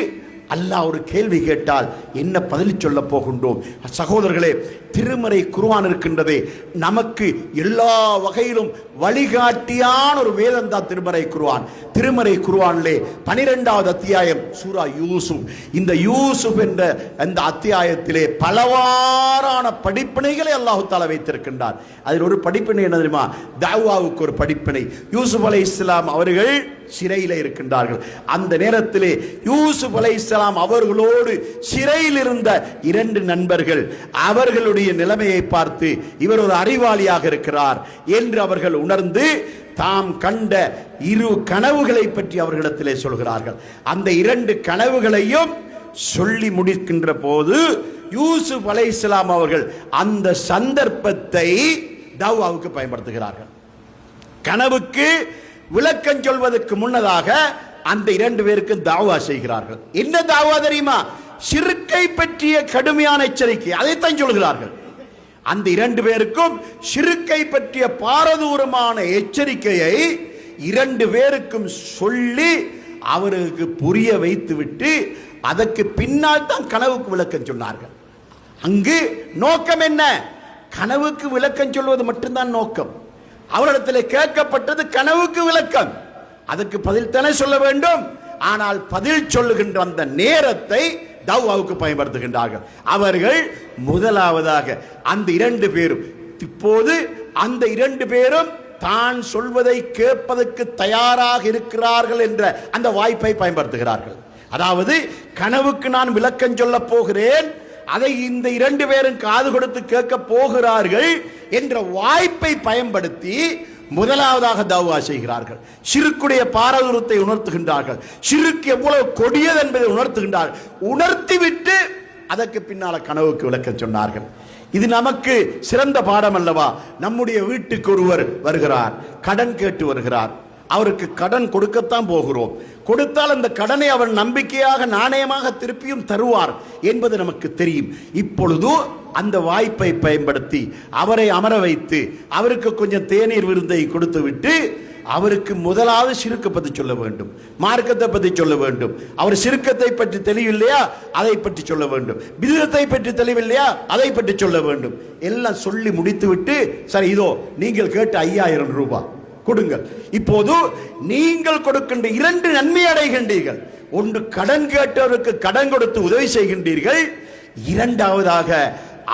அல்லாஹ் ஒரு கேள்வி கேட்டால் என்ன பதில் சொல்ல போகின்றோம்? சகோதரர்களே, திருமறை குர்ஆன் இருக்கின்றதே, நமக்கு எல்லா வகையிலும் வழிகாட்டியான ஒரு வேதம் தான் திருமறை குர்ஆன். திருமறை குர்ஆனிலே 12வது அத்தியாயம் சூரா யூசுப். இந்த யூசுப் என்ற அந்த அத்தியாயத்திலே பலவாறான படிப்பினைகளை அல்லாஹ் தஆலா வைத்திருக்கின்றார். அதில் ஒரு படிப்பினை என்ன தெரியுமா? தாவாவுக்கு ஒரு படிப்பினை. யூசுப் அலைஹிஸ்ஸலாம் அவர்கள் சிறையில் இருக்கின்றார்கள். அந்த நேரத்திலே யூசுப் அலைஹிஸ்ஸலாம் அவர்களோடு சிறையில் இருந்த 2 நண்பர்கள் அவர்களுடைய நிலைமையை பார்த்து இவர் ஒரு அறிவாளியாக இருக்கிறார் என்று அவர்கள் உணர்ந்து தாம் கண்ட 2 கனவுகளை பற்றி அவர்களிடத்திலே சொல்கிறார்கள். அந்த 2 கனவுகளையும் சொல்லி முடிக்கின்ற போது யூசுப் அலைஹிஸ்ஸலாம் அவர்கள் அந்த சந்தர்ப்பத்தை தாவாவுக்கு பயன்படுத்துகிறார்கள். கனவுக்கு விளக்கம் சொல்வதற்கு முன்னதாக அந்த 2 பேருக்கு தாவா செய்கிறார்கள். என்ன தாவா தெரியுமா? ஷிர்க்கை பற்றிய கடுமையான எச்சரிக்கை, அதைத்தான் சொல்கிறார்கள். அந்த 2 பேருக்கும் ஷிர்க்கை பற்றிய பாரதூரமான எச்சரிக்கையை 2 பேருக்கும் சொல்லி அவர்களுக்கு புரிய வைத்துவிட்டு அதற்கு பின்னால் தான் கனவுக்கு விளக்கம் சொன்னார்கள். அங்கு நோக்கம் என்ன? கனவுக்கு விளக்கம் சொல்வது மட்டும்தான் நோக்கம். அவரிடத்தில் கேட்கப்பட்டது கனவுக்கு விளக்கம், அதுக்கு பதில் தானே சொல்ல வேண்டும். ஆனால் பதில் சொல்லுகின்ற அந்த நேரத்தை தவ்வாவுக்கு பயன்படுத்துகின்றார்கள். அவர்கள் முதலாவதாக அந்த 2 பேரும் இப்போது அந்த 2 பேரும் தான் சொல்வதை கேட்பதற்கு தயாராக இருக்கிறார்கள் என்ற அந்த வாய்ப்பை பயன்படுத்துகிறார்கள். அதாவது கனவுக்கு நான் விளக்கம் சொல்ல போகிறேன், அதை இந்த 2 பேரும் காது கொடுத்து கேட்க போகிறார்கள் என்ற வாய்ப்பை பயன்படுத்தி முதலாவதாக தவ்வா செய்கிறார்கள். ஷிர்க்குடைய பாரதூரத்தை உணர்த்துகின்றார்கள். ஷிர்க் எவ்வளவு கொடியது என்பதை உணர்த்துகின்றார்கள். உணர்த்திவிட்டு அதற்கு பின்னால கனவுக்கு விளக்கம் சொன்னார்கள். இது நமக்கு சிறந்த பாடம் அல்லவா? நம்முடைய வீட்டுக்கு ஒருவர் வருகிறார், கடன் கேட்டு வருகிறார். அவருக்கு கடன் கொடுக்கத்தான் போகிறோம். கொடுத்தால் அந்த கடனை அவர் நம்பிக்கையாக நாணயமாக திருப்பியும் தருவார் என்பது நமக்கு தெரியும். இப்பொழுது அந்த வாய்ப்பை பயன்படுத்தி அவரை அமர வைத்து அவருக்கு கொஞ்சம் தேநீர் விருந்தை கொடுத்து விட்டு அவருக்கு முதலாவது ஷிர்க்கை பற்றி சொல்ல வேண்டும், மார்க்கத்தை பற்றி சொல்ல வேண்டும். அவர் ஷிர்க்கத்தை பற்றி தெளிவில்லையா, அதை பற்றி சொல்ல வேண்டும். பிதத்தை பற்றி தெளிவில்லையா, அதை பற்றி சொல்ல வேண்டும். எல்லாம் சொல்லி முடித்து விட்டு, சரி இதோ நீங்கள் கேட்ட 5000 ரூபாய் கொடுங்கள். இப்போது நீங்கள் கொடுக்கின்ற 2 நன்மை அடைகின்றீர்கள். ஒன்று, கடன் கேட்டவருக்கு கடன் கொடுத்து உதவி செய்கின்றீர்கள். இரண்டாவதாக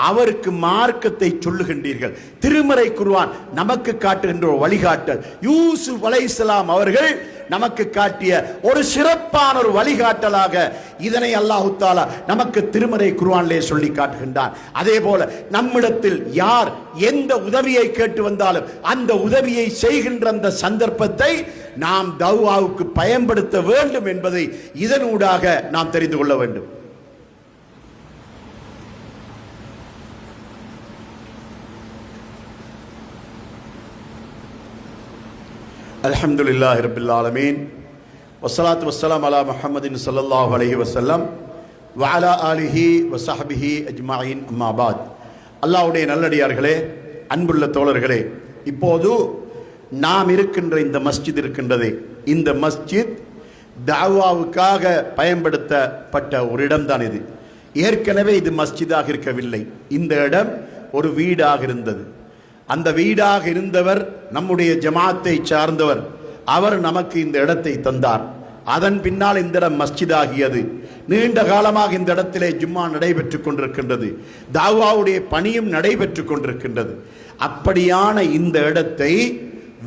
அவருக்கு மார்க்கத்தை சொல்லுகின்றீர்கள். திருமறை குர்ஆன் நமக்கு காட்டுகின்ற ஒரு வழிகாட்டல். யூசுப் அலைஹிஸ்ஸலாம் அவர்கள் நமக்கு காட்டிய ஒரு சிறப்பான ஒரு வழிகாட்டலாக இதனை அல்லாஹ் தஆலா நமக்கு திருமறை குர்ஆனிலே சொல்லி காட்டுகின்றான். அதே போல நம்மிடத்தில் யார் எந்த உதவியை கேட்டு வந்தாலும் அந்த உதவியை செய்கின்ற அந்த சந்தர்ப்பத்தை நாம் தவ்வாவுக்கு பயன்படுத்த வேண்டும் என்பதை இதனூடாக நாம் தெரிந்து கொள்ள வேண்டும். அல்ஹம்துலில்லாஹி ரப்பில் ஆலமீன் வஸ்ஸலாத்து வஸ்ஸலாம் அலா முஹம்மதின் ஸல்லல்லாஹு அலைஹி வஸல்லம் வ அலா ஆலிஹி வ ஸஹ்பிஹி அஜ்மஈன். அம்மா பாத். அல்லாஹ்வுடைய நல்லடியார்களே, அன்புள்ள தோழர்களே, இப்போது நாம் இருக்கின்ற இந்த மஸ்ஜித் இருக்கின்றதே, இந்த மஸ்ஜித் தாவாவுக்காக பயன்படுத்தப்பட்ட ஒரு இடம்தான் இது. ஏற்கனவே இது மஸ்ஜிதாக இருக்கவில்லை. இந்த இடம் ஒரு வீடாக இருந்தது. அந்த வீடாக இருந்தவர் நம்முடைய ஜமாத்தை சார்ந்தவர். அவர் நமக்கு இந்த இடத்தை தந்தார். அதன் பின்னால் இந்த இடம் மஸ்ஜிதாகியது. நீண்ட காலமாக இந்த இடத்திலே ஜும்மா நடைபெற்றுக் கொண்டிருக்கின்றது. தாவாவுடைய பணியும் நடைபெற்றுக் கொண்டிருக்கின்றது. அப்படியான இந்த இடத்தை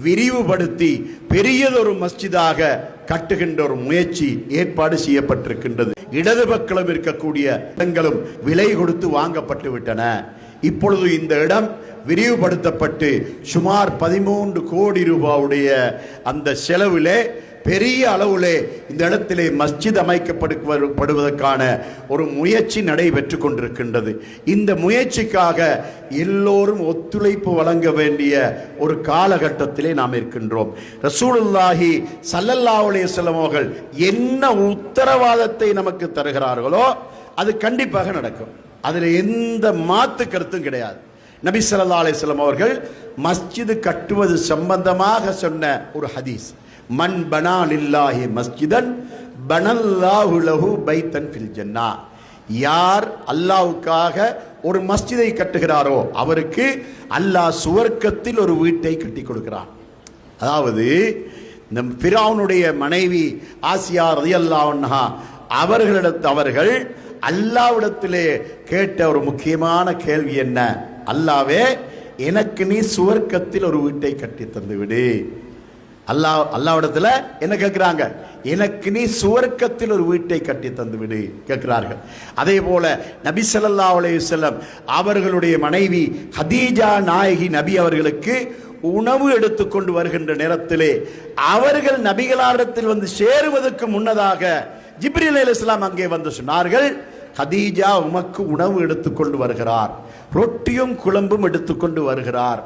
விரிவுபடுத்தி பெரியதொரு மஸ்ஜிதாக கட்டுகின்ற ஒரு முயற்சி ஏற்பாடு செய்யப்பட்டிருக்கின்றது. இடது பக்கம் இருக்கக்கூடிய இடங்களும் விலை கொடுத்து வாங்கப்பட்டு விட்டன. இப்பொழுது இந்த இடம் விரிவுபடுத்தப்பட்டு சுமார் 13 கோடி ரூபாவுடைய அந்த செலவிலே பெரிய அளவிலே இந்த இடத்திலே மஸ்ஜித் அமைக்கப்படுவதற்கான ஒரு முயற்சி நடைபெற்று கொண்டிருக்கின்றது. இந்த முயற்சிக்காக எல்லோரும் ஒத்துழைப்பு வழங்க வேண்டிய ஒரு காலகட்டத்திலே நாம் இருக்கின்றோம். ரசூலுல்லாஹி ஸல்லல்லாஹு அலைஹி வஸல்லம் அவர்கள் என்ன உத்தரவாதத்தை நமக்கு தருகிறார்களோ அது கண்டிப்பாக நடக்கும். அதில் எந்த மாற்று கருத்தும் கிடையாது. நபி ஸல்லல்லாஹு அலைஹி வஸல்லம் அவர்கள் மஸ்ஜித் கட்டுவது சம்பந்தமாக சொன்ன ஒரு ஹதீஸ், மன் பனா லில்லாஹி மஸ்ஜிதன் பனல்லாஹு லஹு பைத்தன் ஃபில் ஜன்னா, யார் அல்லாஹ்வுக்காக ஒரு மஸ்ஜிதை கட்டுகிறாரோ அவருக்கு அல்லாஹ் சுவர்க்கத்தில் ஒரு வீட்டை கட்டி கொடுக்கிறான். அதாவது நம் ஃபிரௌனுடைய மனைவி ஆசியா ரலியல்லாஹு அன்ஹா அவர்கள் அல்லாஹ்விடத்திலே கேட்ட ஒரு முக்கியமான கேள்வி என்ன? அல்லாஹ்வே, எனக்கு நீ சுவர்க்கத்தில் ஒரு வீட்டை கட்டி தந்து விடு. அல்லாஹ்விடத்துல என்ன கேட்கிறாங்க? எனக்கு நீ சுவர்க்கத்தில் ஒரு வீட்டை கட்டி தந்து விடு கேட்கிறார்கள். அதே போல நபி ஸல்லல்லாஹு அலைஹி வஸல்லம் அவர்களுடைய மனைவி ஹதீஜா நாயகி நபி அவர்களுக்கு உணவு எடுத்துக்கொண்டு வருகின்ற நேரத்திலே அவர்கள் நபிகளாரிடத்தில் வந்து சேருவதற்கு முன்னதாக ஜிப்ரீல் அலைஹிஸ்ஸலாம் அங்கே வந்து சொன்னார்கள், ஹதீஜா உமக்கு உணவு எடுத்துக்கொண்டு வருகிறார், ரொட்டியும் குழம்பும் எடுத்துக்கொண்டு வருகிறார்.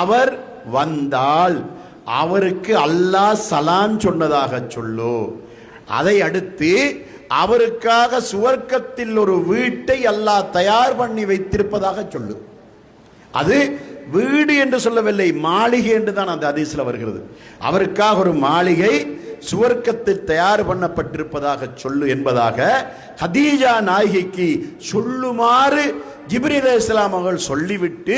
அவர் வந்தால் அவருக்கு அல்லாஹ் சலாம் சொன்னதாக சொல்லு. அதை அடுத்து அவருக்காக சுவர்க்கத்தில் ஒரு வீட்டை அல்லாஹ் தயார் பண்ணி வைத்திருப்பதாக சொல்லு. அது வீடு என்று சொல்லவில்லை, மாளிகை என்று தான் அந்த ஹதீஸ்ல வருகிறது. அவருக்காக ஒரு மாளிகை சுவர்க்கத்தில் தயார் பண்ணப்பட்டிருப்பதாக சொல்லு என்பதாக ஹதீஜா நாயகிக்கு சொல்லுமாறு ஜிப்ரீல் அலைஹிஸ்ஸலாம் அவர்கள் சொல்லிவிட்டு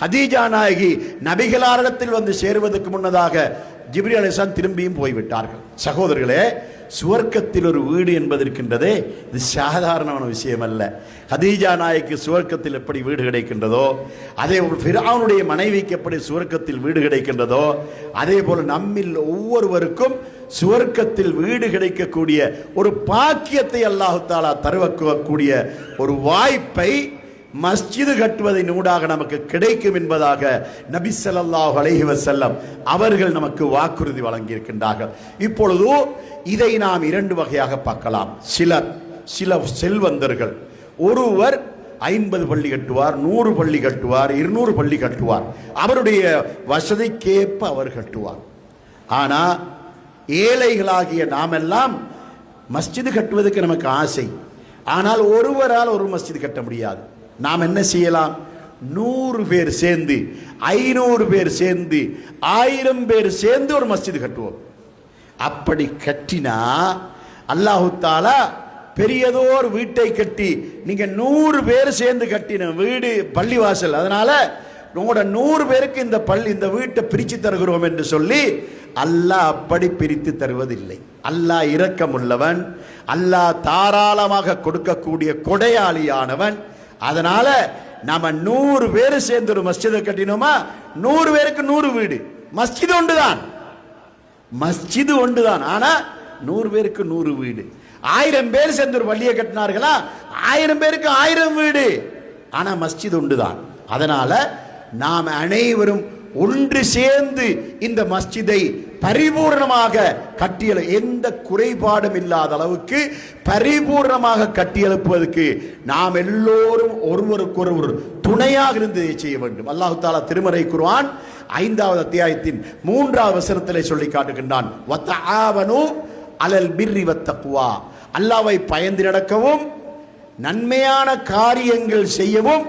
ஹதீஜா நாயகி நபிகளாரிடத்தில் வந்து சேருவதற்கு முன்னதாக ஜிப்ரீல் அலைஹிஸ்ஸலாம் திரும்பியும் போய்விட்டார்கள். சகோதரர்களே, சுவர்க்கத்தில் ஒரு வீடு என்பது இருக்கின்றதே, இது சாதாரணமான விஷயம் அல்ல. ஹதீஜா நாயகிக்கு சுவர்க்கத்தில் எப்படி வீடு கிடைக்கின்றதோ, அதே போல் ஃபிரௌனுடைய மனைவிக்கு எப்படி சுவர்க்கத்தில் வீடு கிடைக்கின்றதோ, அதே போல நம்மில் ஒவ்வொருவருக்கும் சுவர்க்கத்தில் வீடு கிடைக்கக்கூடிய ஒரு பாக்கியத்தை அல்லாஹ் தஆலா தருவக்கூடிய ஒரு வாய்ப்பை மஸ்ஜிது கட்டுவதன் ஊடாக நமக்கு கிடைக்கும் என்பதாக நபி ஸல்லல்லாஹு அலைஹி வஸல்லம் அவர்கள் நமக்கு வாக்குறுதி வழங்கியிருக்கின்றார்கள். இப்பொழுது இதை நாம் இரண்டு வகையாக பார்க்கலாம். சில செல்வந்தர்கள், ஒருவர் 50 பள்ளி கட்டுவார், 100 பள்ளி கட்டுவார், 200 பள்ளி கட்டுவார், அவருடைய வசதிக்கேற்ப அவர் கட்டுவார். ஆனா ஏழைகளாகிய நாமெல்லாம் மஸ்ஜிது கட்டுவதற்கு நமக்கு ஆசை, ஆனால் ஒருவரால் ஒரு மஸ்ஜிது கட்ட முடியாது. நாம் என்ன செய்யலாம்? 100 பேர் சேர்ந்து, 500 பேர் சேர்ந்து, 1000 பேர் சேர்ந்து ஒரு மஸ்ஜிது கட்டுவோம். அப்படி கட்டினா அல்லாஹு தஆலா பெரியதோர் வீட்டை கட்டி, நீங்க 100 பேர் சேர்ந்து கட்டின வீடு பள்ளிவாசல், அதனால உங்களோட 100 பேருக்கு இந்த வீட்டை பிரித்து தருகிறோம் என்று சொல்லி அல்லாஹ் அப்படி பிரித்து தருவதில்லை. அல்லாஹ் இரக்கமுள்ளவன், அல்லாஹ் தாராளமாக கொடுக்கக்கூடிய கொடையாளியானவன். அதனால நாம 100 பேர் சேர்ந்து ஒரு மஸ்ஜிதை கட்டினோமா, 100 பேருக்கு 100 வீடு, மஸ்ஜிது ஒன்றுதான். ஆனா 100 பேருக்கு 100 வீடு. 1000 பேர் சேர்ந்து ஒரு பள்ளியை கட்டினார்களா, 1000 பேருக்கு 1000 வீடு, ஆனா மஸ்ஜிது ஒன்றுதான். அதனால நாம் அனைவரும் ஒன்று சேர்ந்து இந்த மஸ்ஜிதை பரிபூர்ணமாக கட்டியெழு, எந்த குறைபாடும் இல்லாத அளவுக்கு பரிபூர்ணமாக கட்டியெழுப்புவதற்கு நாம் எல்லோரும் ஒருவருக்கொருவர் துணையாக இருந்து செய்ய வேண்டும். அல்லாஹ் தஆலா திருமறை குர்ஆன் 5வது அத்தியாயத்தின் 3வது வசனத்திலே சொல்லி காட்டுகின்றான், வதஆவனு அலல் பிர்ரி வத்தக்வா, அல்லாஹ்வை பயந்து நடக்கவும் நன்மையான காரியங்கள் செய்யவும்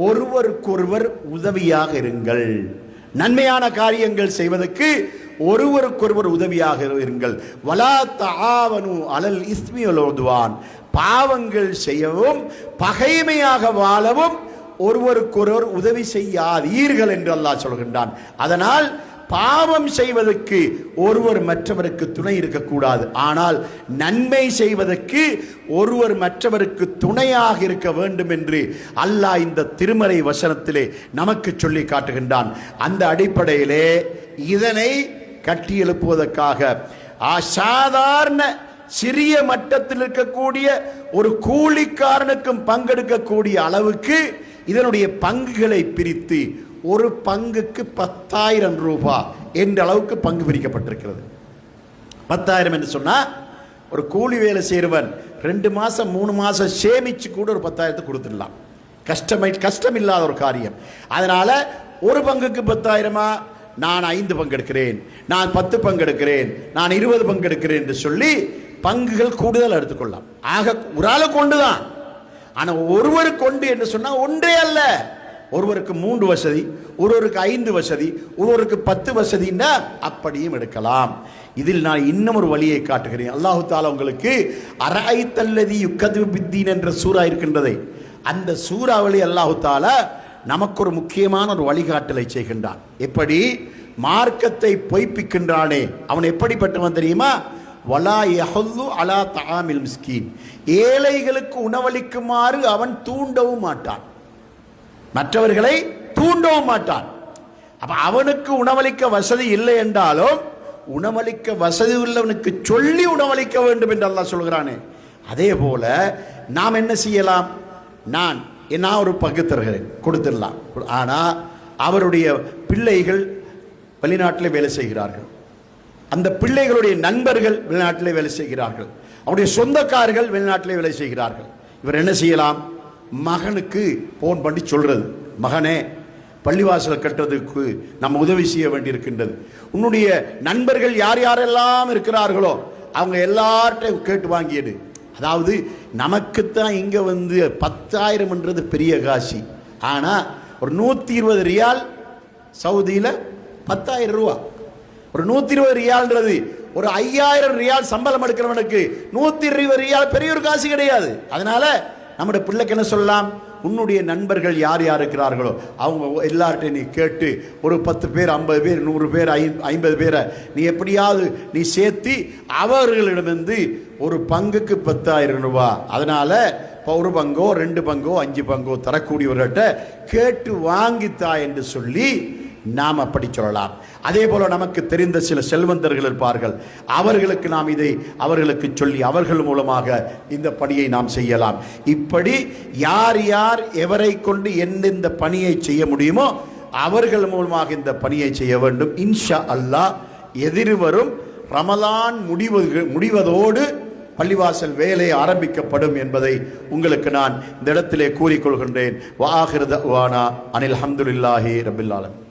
ஒருவருக்கொருவர் உதவியாக இருங்கள். நன்மையான காரியங்கள் செய்வதற்கு ஒருவருக்கொருவர் உதவியாக இருங்கள். வலா தஆவனு அலல் இஸ்மி வல் உத்வான், பாவங்கள் செய்யவும் பகைமையாக வாழவும் ஒருவருக்கொருவர் உதவி செய்யாதீர்கள் என்று அல்லாஹ் சொல்கின்றான். அதனால் பாவம் செய்வதற்கு ஒருவர் மற்றவருக்கு துணை இருக்கக்கூடாது, ஆனால் நன்மை செய்வதற்கு ஒருவர் மற்றவருக்கு துணையாக இருக்க வேண்டும் என்று அல்லாஹ் இந்த திருமறை வசனத்திலே நமக்கு சொல்லி காட்டுகின்றான். அந்த அடிப்படையிலே இதனை கட்டி எழுப்புவதற்காக சாதாரண சிறிய மட்டத்தில் இருக்கக்கூடிய ஒரு கூலிக்காரனுக்கும் பங்கெடுக்கக்கூடிய அளவுக்கு இதனுடைய பங்குகளை பிரித்து ஒரு பங்குக்கு 10,000 ரூபாய் என்ற அளவுக்கு பங்கு பிரிக்கப்பட்டிருக்கிறது. 10,000 என்று சொன்னா ஒரு கூலி வேலை செய்கிறவன் 2 மாசம் 3 மாசம் சேமிச்சு கூட ஒரு 10,000 கொடுத்துடலாம். கஷ்டம் இல்லாத ஒரு காரியம். அதனால ஒரு பங்குக்கு 10,000, நான் 5 பங்கு எடுக்கிறேன், நான் 10 பங்கு எடுக்கிறேன், நான் 20 பங்கு எடுக்கிறேன் என்று சொல்லி பங்குகள் கூடுதல் எடுத்துக்கொள்ளலாம். ஆக ஒரு ஆளை கொண்டுதான், ஆனா ஒருவர் கொண்டு என்று சொன்னா ஒன்றே அல்ல ஒருவருக்கு 3 வசதி, ஒருவருக்கு 5 வசதி, ஒருவருக்கு 10 வசதின்னா அப்படியும் எடுக்கலாம். இதில் நான் இன்னும் ஒரு வழியை காட்டுகிறேன். அல்லாஹு தாலா உங்களுக்கு அரஐத்தல்லதி யுக்கது பித்தீன் என்ற சூரா இருக்கின்றதை, அந்த சூறாவளி அல்லாஹு தாலா நமக்கு ஒரு முக்கியமான ஒரு வழிகாட்டலை செய்கின்றான். எப்படி மார்க்கத்தை பொய்ப்பிக்கின்றானே அவன் எப்படிப்பட்டவன் தெரியுமா? வலா யஹல்லு அலா தஆமில் மிஸ்கீன், ஏழைகளுக்கு உணவளிக்குமாறு அவன் தூண்டவும் மாட்டான், மற்றவர்களை தூண்டவும் மாட்டான். அப்ப அவனுக்கு உணவளிக்க வசதி இல்லை என்றாலும் உணவளிக்க வசதி உள்ளவனுக்கு சொல்லி உணவளிக்க வேண்டும் என்று அல்லாஹ் சொல்கிறானே, அதே போல நாம் என்ன செய்யலாம்? நான் ஒரு பங்கு தருகிறேன், கொடுத்துடலாம். ஆனால் அவருடைய பிள்ளைகள் வெளிநாட்டில் வேலை செய்கிறார்கள், அந்த பிள்ளைகளுடைய நண்பர்கள் வெளிநாட்டிலே வேலை செய்கிறார்கள், அவருடைய சொந்தக்காரர்கள் வெளிநாட்டிலே வேலை செய்கிறார்கள். இவர் என்ன செய்யலாம்? மகனுக்கு போன் பண்ணி சொல்றது, மகனே பள்ளிவாசல் கட்டுறதுக்கு நம்ம உதவி செய்ய வேண்டியிருக்கின்றது, உன்னுடைய நண்பர்கள் யார் யாரெல்லாம் இருக்கிறார்களோ அவங்க எல்லார்ட்டையும் கேட்டு வாங்கியது. அதாவது நமக்குத்தான் இங்கே 10,000ன்றது பெரிய காசி, ஆனால் ஒரு 120 ரியால் சவுதியில் 10,000 ரூபா. ஒரு 120 ரியால்ன்றது ஒரு 5,000 ரியால் சம்பளம் எடுக்கிறவனுக்கு 120 ரியால் பெரிய ஒரு காசு கிடையாது. அதனால நம்முடைய பிள்ளைக்கு என்ன சொல்லலாம்? உன்னுடைய நண்பர்கள் யார் யார் இருக்கிறார்களோ அவங்க எல்லார்ட்டையும் நீ கேட்டு ஒரு 10 பேர், 50 பேர், 100 பேர், 50 பேரை நீ எப்படியாவது நீ சேர்த்து அவர்களிடமிருந்து ஒரு பங்குக்கு 10,000 ரூபா, அதனால ஒரு பங்கோ 2 பங்கோ 5 பங்கோ தரக்கூடியவர்கிட்ட கேட்டு வாங்கித்தா என்று சொல்லி நாம் அப்படி சொல்லலாம். அதே போல நமக்கு தெரிந்த சில செல்வந்தர்கள் இருப்பார்கள், அவர்களுக்கு நாம் இதை அவர்களுக்கு சொல்லி அவர்கள் மூலமாக இந்த பணியை நாம் செய்யலாம். இப்படி யார் யார் எவரை கொண்டு எந்தெந்த பணியை செய்ய முடியுமோ அவர்கள் மூலமாக இந்த பணியை செய்ய வேண்டும். இன்ஷா அல்லாஹ் எதிர்வரும் ரமலான் முடிவதோடு பள்ளிவாசல் வேலை ஆரம்பிக்கப்படும் என்பதை உங்களுக்கு நான் இந்த இடத்திலே கூறிக்கொள்கின்றேன். வஆகிரு தஅவானா அனில் ஹம்துலில்லாஹி ரப்பில் ஆலமீன்.